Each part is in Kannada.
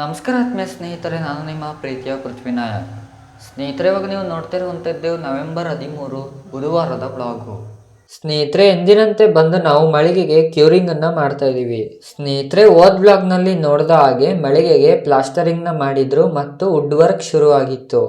ನಮಸ್ಕಾರ ಆತ್ಮೀಯ ಸ್ನೇಹಿತರೆ, ನಾನು ನಿಮ್ಮ ಪ್ರೀತಿಯ ಪೃಥ್ವಿನಾಯಕ್. ಸ್ನೇಹಿತರೆ, ಇವಾಗ ನೀವು ನೋಡ್ತಿರುವಂಥದ್ದೇವು ನವೆಂಬರ್ 13 ಬುಧವಾರದ ಬ್ಲಾಗು. ಸ್ನೇಹಿತರೆ, ಎಂದಿನಂತೆ ಬಂದು ನಾವು ಮಳಿಗೆಗೆ ಕ್ಯೂರಿಂಗನ್ನು ಮಾಡ್ತಾ ಇದ್ದೀವಿ. ಸ್ನೇಹಿತರೆ, ಓದ್ ಬ್ಲಾಗ್ನಲ್ಲಿ ನೋಡಿದ ಹಾಗೆ ಮಳಿಗೆಗೆ ಪ್ಲಾಸ್ಟರಿಂಗ್ನ ಮಾಡಿದ್ರು ಮತ್ತು ವುಡ್ ವರ್ಕ್ ಶುರುವಾಗಿತ್ತು.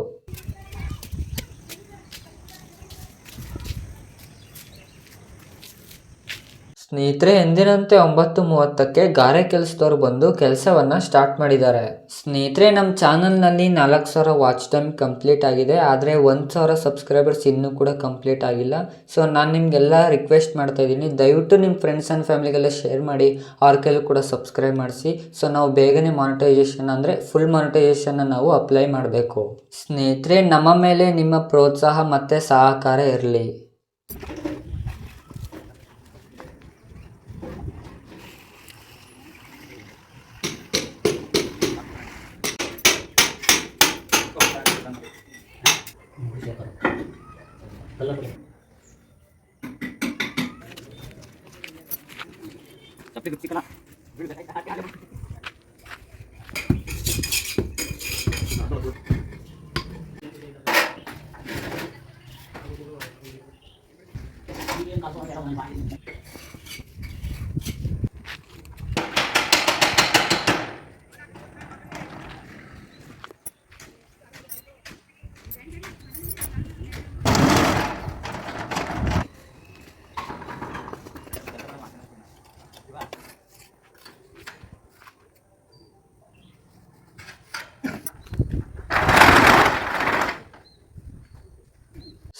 ಸ್ನೇಹಿತರೆ, ಎಂದಿನಂತೆ 9:30ಕ್ಕೆ ಗಾರೆ ಕೆಲಸದವ್ರು ಬಂದು ಕೆಲಸವನ್ನು ಸ್ಟಾರ್ಟ್ ಮಾಡಿದ್ದಾರೆ. ಸ್ನೇಹಿತರೆ, ನಮ್ಮ ಚಾನಲ್ನಲ್ಲಿ 4,000 ವಾಚ್ ಟೈಮ್ ಕಂಪ್ಲೀಟ್ ಆಗಿದೆ. ಆದರೆ 1,000 ಸಬ್ಸ್ಕ್ರೈಬರ್ಸ್ ಇನ್ನೂ ಕೂಡ ಕಂಪ್ಲೀಟ್ ಆಗಿಲ್ಲ. ಸೊ ನಾನು ನಿಮಗೆಲ್ಲ ರಿಕ್ವೆಸ್ಟ್ ಮಾಡ್ತಾ ಇದ್ದೀನಿ, ದಯವಿಟ್ಟು ನಿಮ್ಮ ಫ್ರೆಂಡ್ಸ್ ಆ್ಯಂಡ್ ಫ್ಯಾಮಿಲಿಗೆಲ್ಲ ಶೇರ್ ಮಾಡಿ, ಅವ್ರ ಕೈಲೂ ಕೂಡ ಸಬ್ಸ್ಕ್ರೈಬ್ ಮಾಡಿಸಿ. ಸೊ ನಾವು ಬೇಗನೆ ಮಾನಿಟೈಸೇಷನ್ ಅಂದರೆ ಫುಲ್ ಮಾನಿಟೈಸೇಷನ್ನ ನಾವು ಅಪ್ಲೈ ಮಾಡಬೇಕು. ಸ್ನೇಹಿತರೆ, ನಮ್ಮ ಮೇಲೆ ನಿಮ್ಮ ಪ್ರೋತ್ಸಾಹ ಮತ್ತು ಸಹಕಾರ ಇರಲಿ.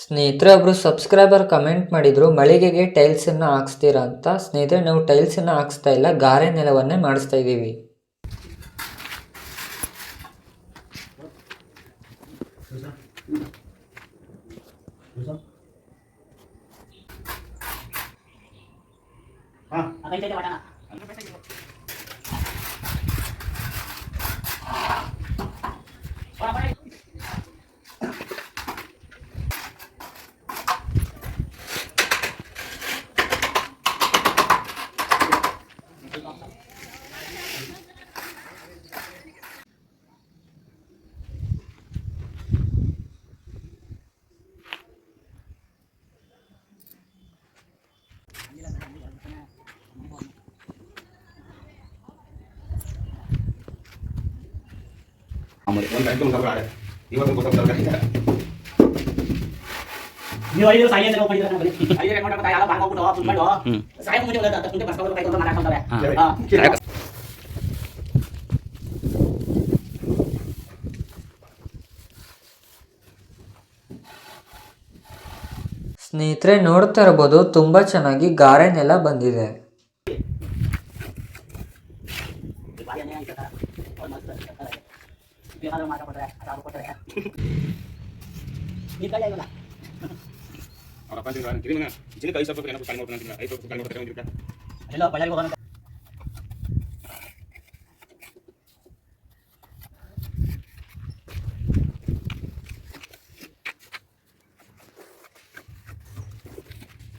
ಸ್ನೇಹಿತರೆ, ಒಬ್ರು ಸಬ್ಸ್ಕ್ರೈಬರ್ ಕಮೆಂಟ್ ಮಾಡಿದ್ರು, ಮಳಿಗೆಗೆ ಟೈಲ್ಸನ್ನು ಹಾಕ್ಸ್ತೀರಾ ಅಂತ. ಸ್ನೇಹಿತರೆ, ನಾವು ಟೈಲ್ಸನ್ನು ಹಾಕ್ಸ್ತಾ ಇಲ್ಲ, ಗಾರೆ ನೆಲವನ್ನೇ ಮಾಡಿಸ್ತಾ ಇದ್ದೀವಿ. ನೀವು 5 ಸಾಯಿ ಅಂತ ಹೋಗ್ಬಿಟ್ಟಿದ್ರೆ ನಾನು ಬನ್ನಿ 5 ರೆಕಾರ್ಡ್ ಮಾಡ್ತಾ ಯಾರು ಬಾಂಗ್ ಹೋಗ್ಬಿಟ್ಟು ಫುಲ್ ಮಾಡು ಸಾಯಿ ಮುಂಚೆ ಒಂದು 10 ನಿಮಿಷ ಬರ್ಸ್ಕೊಂಡು ಕೈ ತೊಗೊಂಡು ಮಾತಾಡ್ತಾರೆ. ಸ್ನೇಹಿತರೆ, ನೋಡ್ತಾ ಇರ್ಬೋದು, ತುಂಬ ಚೆನ್ನಾಗಿ ಗಾರೆ ನೆಲ ಬಂದಿದೆ.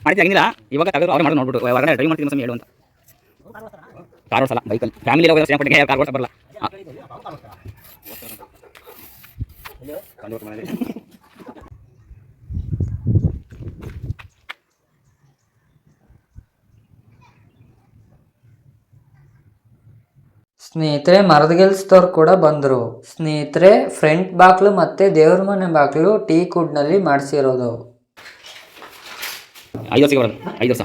ಮಾಡಿದ್ರೆ ಹಂಗಿಲ್ಲ, ಇವಾಗ ತೆಗೆದು ಅವ್ರು ಮಾಡಿ ನೋಡ್ಬಿಟ್ಟು ಹೊರಗಡೆ ಡ್ರೈವ್ ಮಾಡ್ತೀನಿ ಸಮಯ ಹೇಳು ಅಂತ. ಕಾರ್ ಓಡಿಸಲ್ಲ, ಬೈಕಲ್ಲಿ ಫ್ಯಾಮಿಲಿ ಹೋಗೋದು ಸೇಮ್ ಪಟ್ಟಿಗೆ ಕಾರ್ ಓಡಿಸ ಬರಲ್ಲ. ಸ್ನೇಹಿತರೆ, ಮರದ ಕೆಲಸದವ್ರು ಕೂಡ ಬಂದರು. ಸ್ನೇಹಿತರೆ, ಫ್ರಂಟ್ ಬಾಕ್ಲು ಮತ್ತು ದೇವ್ರ ಮನೆ ಬಾಕ್ಲು ಟೀಕ್ ವುಡ್ನಲ್ಲಿ ಮಾಡಿಸಿರೋದು. 5 ವರ್ಷಕ್ಕೆ ಬರೋದು, 5 ವರ್ಷ.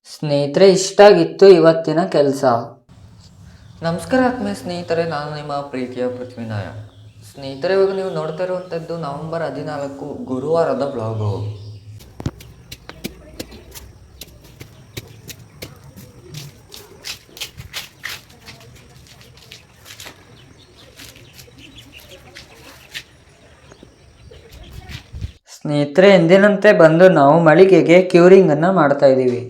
ಸ್ನೇಹಿತರೆ, ಇಷ್ಟ ಆಗಿತ್ತು ಇವತ್ತಿನ ಕೆಲಸ. ನಮಸ್ಕಾರ ಆತ್ಮೀಯ ಸ್ನೇಹಿತರೆ, ನಾನು ನಿಮ್ಮ ಪ್ರೀತಿಯ ಪೃಥ್ವಿನಾರಾಯಣ್. ಸ್ನೇಹಿತರೆ, ಇವಾಗ ನೀವು ನೋಡ್ತಾ ಇರುವಂಥದ್ದು ನವೆಂಬರ್ 14 ಗುರುವಾರದ ಬ್ಲಾಗು. ಸ್ನೇಹಿತರೆ, ಎಂದಿನಂತೆ ಬಂದು ನಾವು ಮಳಿಗೆಗೆ ಕ್ಯೂರಿಂಗನ್ನು ಮಾಡ್ತಾ ಇದ್ದೀವಿ.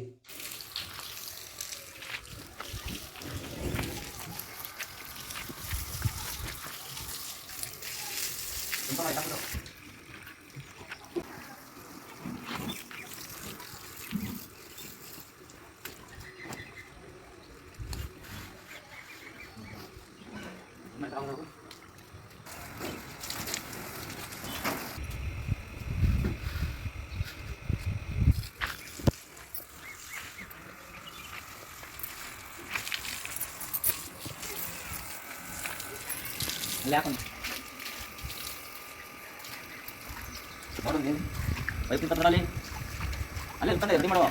ರೆಡಿ ಮಾಡುವ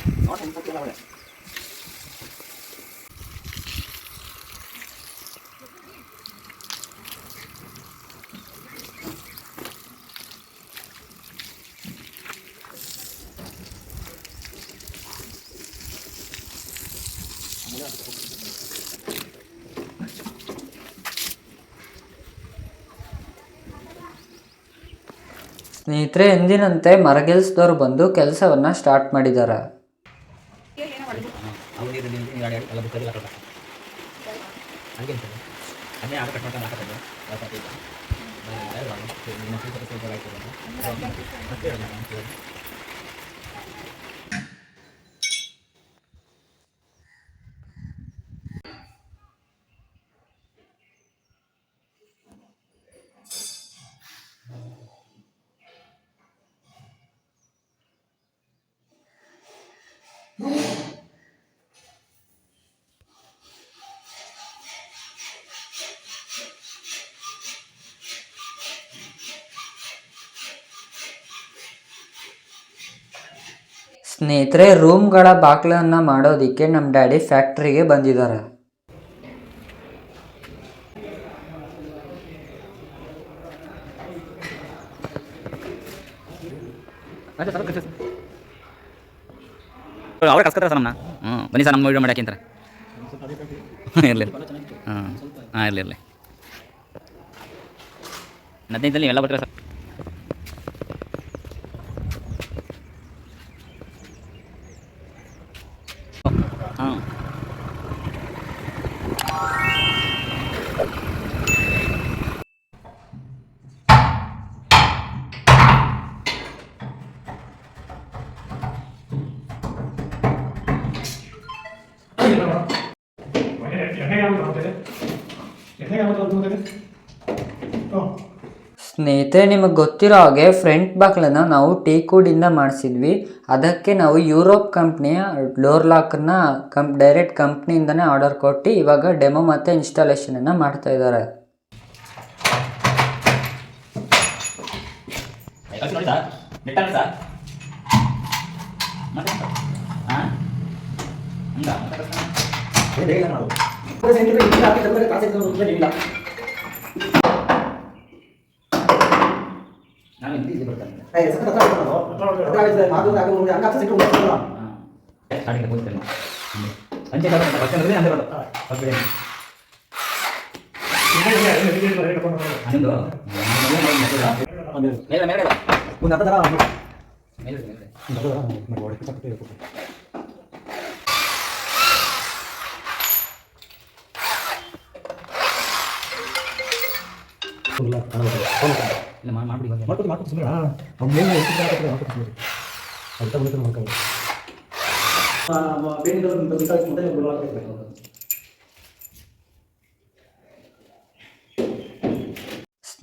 ಸ್ನೇಹಿತರೆ, ಎಂದಿನಂತೆ ಮರಗೆಲ್ಸದವ್ರು ಬಂದು ಕೆಲಸವನ್ನು ಸ್ಟಾರ್ಟ್ ಮಾಡಿದ್ದಾರೆ. ಸ್ನೇಹಿತರೆ, ರೂಮ್ಗಳ ಬಾಗಿಲನ್ನು ಮಾಡೋದಕ್ಕೆ ನಮ್ಮ ಡ್ಯಾಡಿ ಫ್ಯಾಕ್ಟ್ರಿಗೆ ಬಂದಿದ್ದಾರೆ. ಅವ್ರೆ ಕಸ್ಕತ್ತಾರ ಸರ್ ನಮ್ಮನ್ನ. ಬನ್ನಿ ಸರ್, ನಮ್ಮ ವೀಡಿಯೋ ಮಾಡಕ್ಕೆ ಅಂತಾರೆ. ಇರಲಿ ಇರಲಿ 15 ಎಲ್ಲ ಬರ್ತೀರಾ ಸರ್? ಹಾಂ ಸ್ನೇಹಿತರೆ, ನಿಮಗೆ ಗೊತ್ತಿರೋ ಹಾಗೆ ಫ್ರಂಟ್ ಬಾಗಿಲನ್ನು ನಾವು ಟೀಕುಡಿಂದ ಮಾಡಿಸಿದ್ವಿ. ಅದಕ್ಕೆ ನಾವು ಯುರೋಪ್ ಕಂಪ್ನಿಯ ಡೋರ್ ಲಾಕನ್ನು ಡೈರೆಕ್ಟ್ ಕಂಪ್ನಿಯಿಂದನೇ ಆರ್ಡರ್ ಕೊಟ್ಟು ಇವಾಗ ಡೆಮೋ ಮತ್ತು ಇನ್ಸ್ಟಾಲೇಷನನ್ನು ಮಾಡ್ತಾ ಇದ್ದಾರೆ.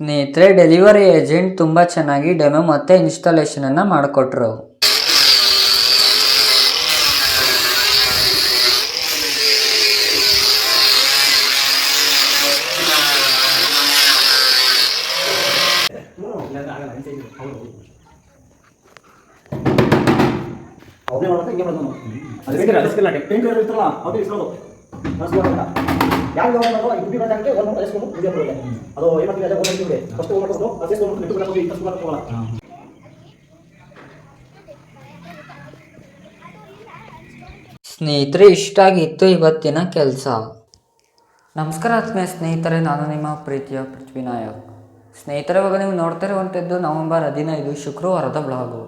ಸ್ನೇಹಿತರೆ, ಡೆಲಿವರಿ ಏಜೆಂಟ್ ತುಂಬ ಚೆನ್ನಾಗಿ ಡೆಮೋ ಮತ್ತು ಇನ್ಸ್ಟಾಲೇಷನನ್ನು ಮಾಡಿಕೊಟ್ರು. ಸ್ನೇಹಿತರೆ, ಇಷ್ಟಾಗಿತ್ತು ಇವತ್ತಿನ ಕೆಲಸ. ನಮಸ್ಕಾರ ಆತ್ಮೀಯ ಸ್ನೇಹಿತರೆ, ನಾನು ನಿಮ್ಮ ಪ್ರೀತಿಯ ಪೃಥ್ವಿನಾಯಕ್. ಸ್ನೇಹಿತರೆ, ಇವಾಗ ನೀವು ನೋಡ್ತಾ ಇರುವಂಥದ್ದು ನವೆಂಬರ್ 15 ಶುಕ್ರವಾರದ ಬ್ಲಾಗು.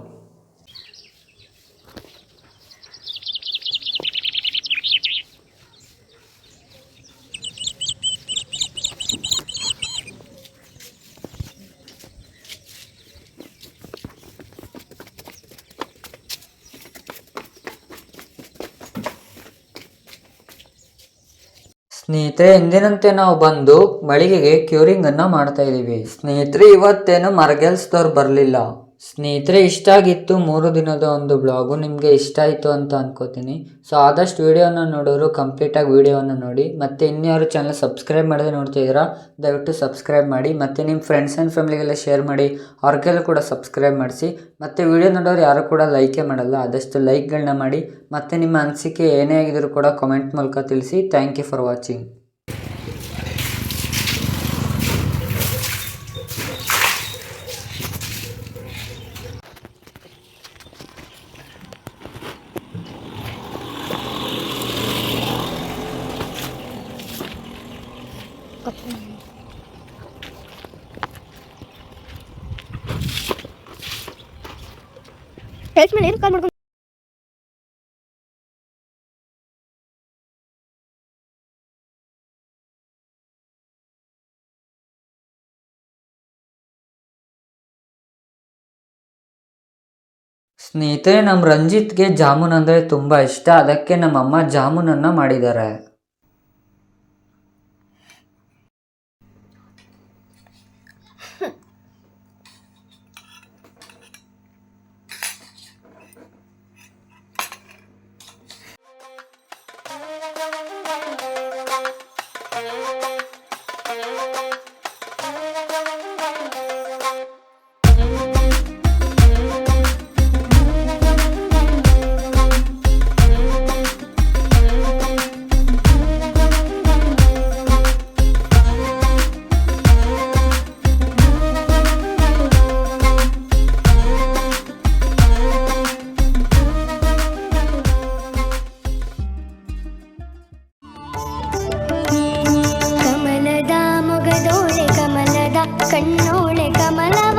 ಸ್ನೇಹಿತರೆ, ಎಂದಿನಂತೆ ನಾವು ಬಂದು ಮಳಿಗೆಗೆ ಕ್ಯೂರಿಂಗ್ ಅನ್ನ ಮಾಡ್ತಾ ಇದೀವಿ. ಸ್ನೇಹಿತರೆ, ಇವತ್ತೇನು ಮರಗೆಲ್ಸದವ್ರು ಬರಲಿಲ್ಲ. ಸ್ನೇಹಿತರೆ, ಇಷ್ಟ ಆಗಿತ್ತು 3 ದಿನದ ಒಂದು ಬ್ಲಾಗು. ನಿಮಗೆ ಇಷ್ಟ ಆಯಿತು ಅಂತ ಅನ್ಕೋತೀನಿ. ಸೊ ಆದಷ್ಟು ವಿಡಿಯೋನ ನೋಡೋರು ಕಂಪ್ಲೀಟಾಗಿ ವಿಡಿಯೋವನ್ನು ನೋಡಿ. ಮತ್ತು ಇನ್ಯಾರು ಚಾನಲ್ ಸಬ್ಸ್ಕ್ರೈಬ್ ಮಾಡದೆ ನೋಡ್ತಿದ್ದೀರಾ, ದಯವಿಟ್ಟು ಸಬ್ಸ್ಕ್ರೈಬ್ ಮಾಡಿ. ಮತ್ತು ನಿಮ್ಮ ಫ್ರೆಂಡ್ಸ್ ಆ್ಯಂಡ್ ಫ್ಯಾಮಿಲಿಗೆಲ್ಲ ಶೇರ್ ಮಾಡಿ, ಅವ್ರಿಗೆಲ್ಲ ಕೂಡ ಸಬ್ಸ್ಕ್ರೈಬ್ ಮಾಡಿಸಿ. ಮತ್ತು ವಿಡಿಯೋ ನೋಡೋರು ಯಾರು ಕೂಡ ಲೈಕೇ ಮಾಡಲ್ಲ, ಆದಷ್ಟು ಲೈಕ್ಗಳನ್ನ ಮಾಡಿ. ಮತ್ತು ನಿಮ್ಮ ಅನಿಸಿಕೆ ಏನೇ ಆಗಿದ್ರು ಕೂಡ ಕಾಮೆಂಟ್ ಮೂಲಕ ತಿಳಿಸಿ. Thank you for watching. Taste ಮೇಲೆ ಏನು ಕಾಲ್ ಮಾಡ್ಕೊಂಡು ಸ್ನೇಹಿತರೆ, ನಮ್ಮ ರಂಜಿತ್ಗೆ ಜಾಮೂನ್ ಅಂದರೆ ತುಂಬ ಇಷ್ಟ. ಅದಕ್ಕೆ ನಮ್ಮಮ್ಮ ಜಾಮೂನನ್ನು ಮಾಡಿದ್ದಾರೆ. ಕಮಲದ ಮೊಗದೋಳೆ ಕಮಲದ ಕಣ್ಣೋಳೆ ಕಮಲವ